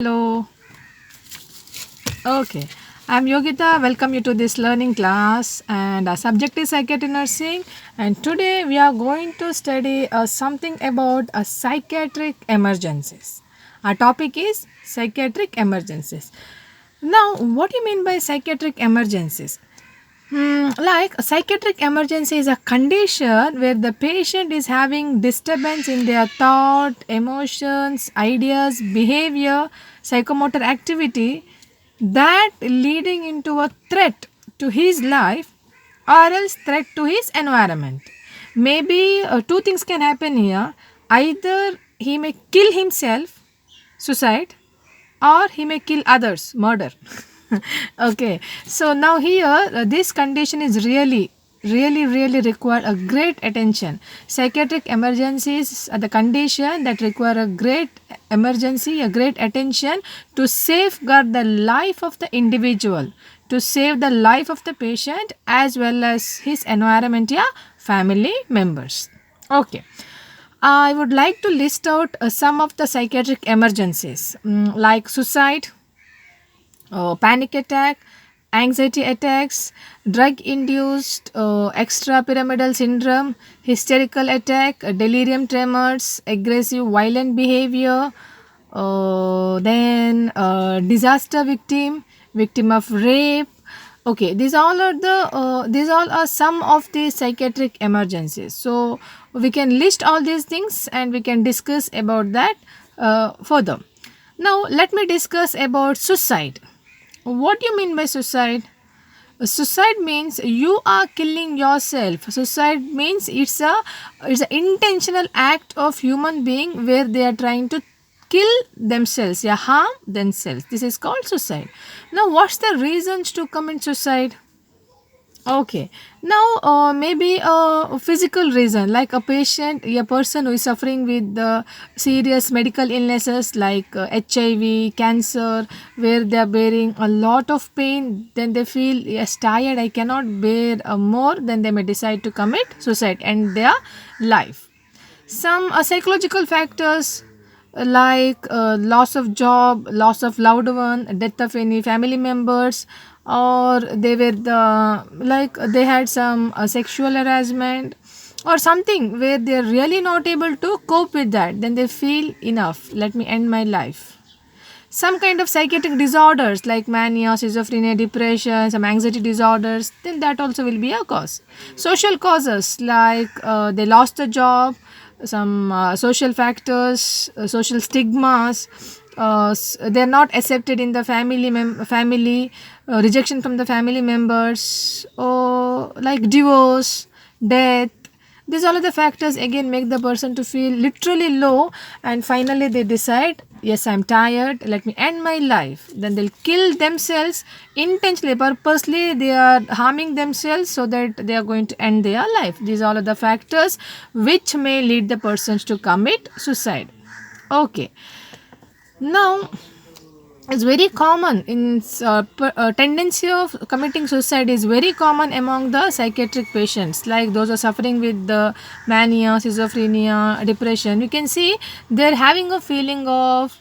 Hello. Okay. I'm Yogita. Welcome you to this learning class. And our subject is psychiatry nursing. And today we are going to study something about psychiatric emergencies. Our topic is psychiatric emergencies. Now, what do you mean by psychiatric emergencies? Like a psychiatric emergency is a condition where the patient is having disturbance in their thought, emotions, ideas, behavior, psychomotor activity that leading into a threat to his life or else threat to his environment. Maybe two things can happen here. Either he may kill himself, suicide, or he may kill others, murder. Okay, so now here this condition is really require a great attention. Psychiatric emergencies are the condition that require a great emergency, a great attention to safeguard the life of the individual, to save the life of the patient as well as his environment, yeah, family members. Okay, I would like to list out some of the psychiatric emergencies, like suicide, panic attack, anxiety attacks, drug induced extrapyramidal syndrome, hysterical attack, delirium tremors, aggressive violent behavior, then disaster victim, victim of rape. Okay, these all are some of the psychiatric emergencies. So we can list all these things and we can discuss about that further. Now let me discuss about suicide. What do you mean by suicide? Suicide means you are killing yourself. Suicide means it's an intentional act of human being where they are trying to kill themselves, yeah, harm themselves. This is called suicide. Now, what's the reasons to commit suicide? Okay. Now, maybe a physical reason, like a person who is suffering with the serious medical illnesses like HIV, cancer, where they are bearing a lot of pain, then they feel yes tired, I cannot bear more, then they may decide to commit suicide and their life. Some psychological factors like loss of job, loss of loved one, death of any family members, or they were they had some sexual harassment or something where they're really not able to cope with that, then they feel enough, let me end my life. Some kind of psychiatric disorders like mania, schizophrenia, depression, some anxiety disorders, then that also will be a cause. Social causes like they lost a job, some social factors, social stigmas, they are not accepted in the family, rejection from the family members, or like divorce, death. These all of the factors again make the person to feel literally low, and finally they decide, yes, I'm tired, let me end my life. Then they'll kill themselves intentionally, purposely they are harming themselves so that they are going to end their life. These all are the factors which may lead the persons to commit suicide. Okay. Now it's very common in tendency of committing suicide is very common among the psychiatric patients, like those who are suffering with the mania, schizophrenia, depression. You can see they're having a feeling of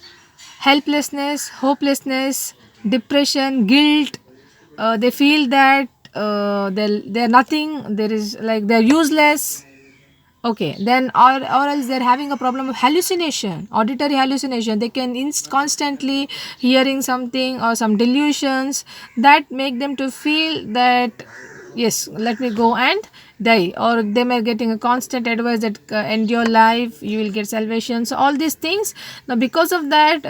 helplessness, hopelessness, depression, guilt. They feel that they're nothing, there is like they're useless. Okay, then or else they're having a problem of hallucination, auditory hallucination. They can constantly hearing something or some delusions that make them to feel that yes, let me go and die, or they may getting a constant advice that end your life, you will get salvation. So all these things. Now because of that,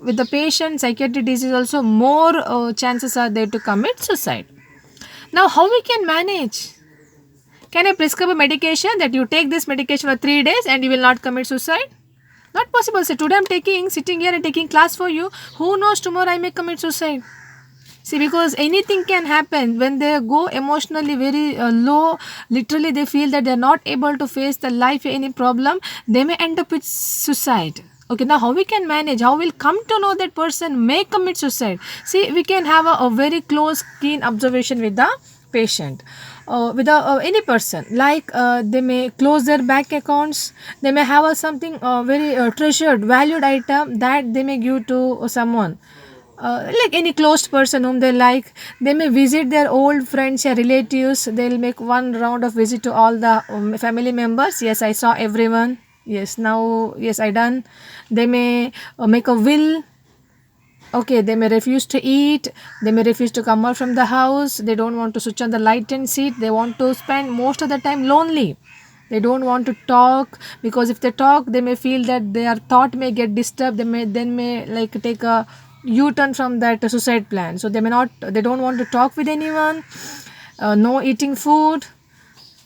with the patient, psychiatric disease also more chances are there to commit suicide. Now how we can manage? Can I prescribe a medication that you take this medication for 3 days and you will not commit suicide? Not possible. Say today I'm sitting here and taking class for you. Who knows tomorrow I may commit suicide? See, because anything can happen when they go emotionally very low, literally they feel that they're not able to face the life, any problem, they may end up with suicide. Okay, now how we can manage? How we'll come to know that person may commit suicide? See, we can have a very close, keen observation with the patient with any person, like they may close their bank accounts, they may have something very treasured valued item that they may give to someone, like any closed person whom they like. They may visit their old friends or relatives, they'll make one round of visit to all the family members. Yes, I saw everyone. Yes, now, yes, I done. They may make a will. Okay, they may refuse to eat, they may refuse to come out from the house, they don't want to switch on the light and seat, they want to spend most of the time lonely. They don't want to talk, because if they talk they may feel that their thought may get disturbed, they may like take a u-turn from that suicide plan. So they don't want to talk with anyone, no eating food.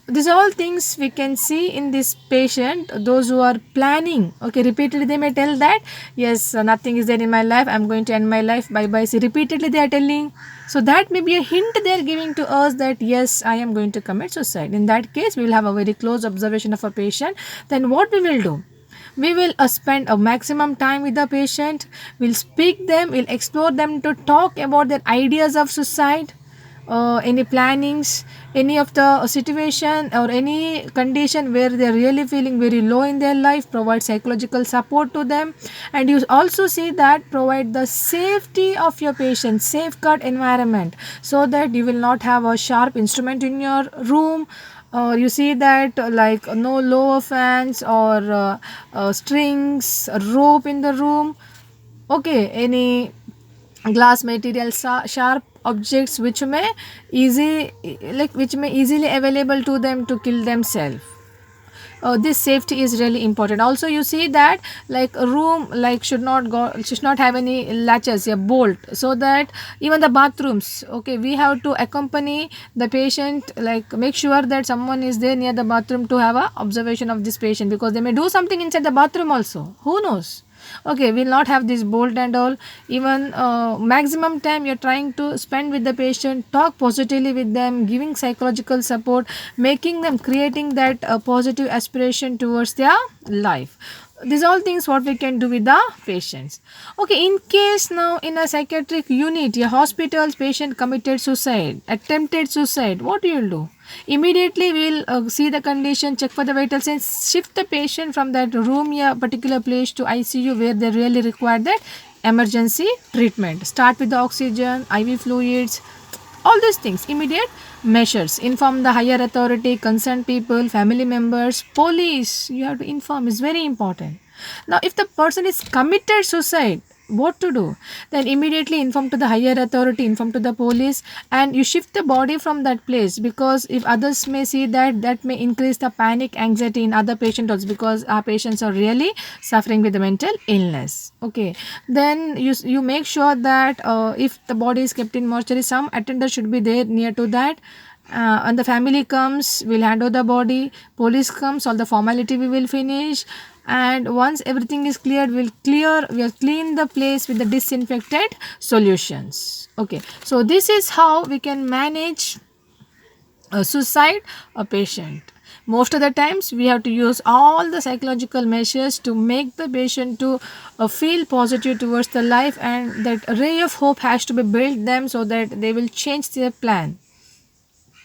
These are all things we can see in this patient. Those who are planning, okay, repeatedly they may tell that yes, nothing is there in my life, I'm going to end my life, bye bye. See, repeatedly they are telling. So that may be a hint they are giving to us that yes, I am going to commit suicide. In that case, we will have a very close observation of a patient. Then what we will do, we will spend a maximum time with the patient, we'll speak them, we'll explore them to talk about their ideas of suicide, any plannings, any of the situation or any condition where they're really feeling very low in their life, provide psychological support to them. And you also see that provide the safety of your patient, safeguard environment, so that you will not have a sharp instrument in your room. You see that like no lower fans or strings, rope in the room. Okay, any glass material, sharp objects which may easy, like which may easily available to them to kill themselves. This safety is really important. Also you see that like a room like should not have any latches, a bolt, so that even the bathrooms, okay, we have to accompany the patient, like make sure that someone is there near the bathroom to have a observation of this patient, because they may do something inside the bathroom also, who knows. Okay, we'll not have this bolt and all. Even maximum time you're trying to spend with the patient, talk positively with them, giving psychological support, making them, creating that positive aspiration towards their life. These all things what we can do with the patients. Okay, in case now in a psychiatric unit, a hospital's patient committed suicide, attempted suicide, what you will do? Immediately we will see the condition, check for the vital signs, shift the patient from that room, a particular place, to ICU where they really require that emergency treatment. Start with the oxygen, IV fluids, all these things, immediate measures. Inform the higher authority, concerned people, family members, police. You have to inform, is very important. Now if the person is committed suicide, what to do? Then immediately inform to the higher authority, inform to the police, and you shift the body from that place, because if others may see that, that may increase the panic, anxiety in other patients also, because our patients are really suffering with the mental illness. Okay, then you make sure that if the body is kept in mortuary, some attender should be there near to that. And the family comes, we'll hand over the body, police comes, all the formality we will finish, and once everything is cleared, we'll clean the place with the disinfected solutions. Okay, so this is how we can manage suicide a patient. Most of the times we have to use all the psychological measures to make the patient to feel positive towards the life, and that ray of hope has to be built them, so that they will change their plan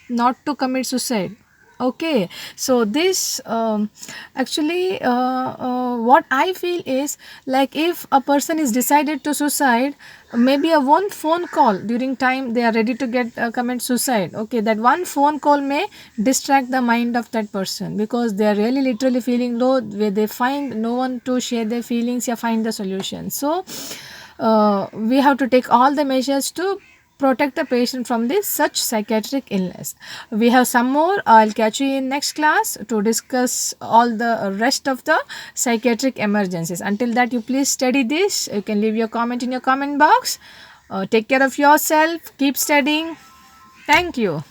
not to commit suicide. Okay, so this actually what I feel is, like if a person is decided to suicide, maybe a one phone call during time they are ready to get commit suicide, okay, that one phone call may distract the mind of that person, because they are really literally feeling low, where they find no one to share their feelings or find the solution. So we have to take all the measures to protect the patient from this such psychiatric illness. We have some more. I'll catch you in next class to discuss all the rest of the psychiatric emergencies. Until that, you please study this. You can leave your comment in your comment box. Take care of yourself. Keep studying. Thank you.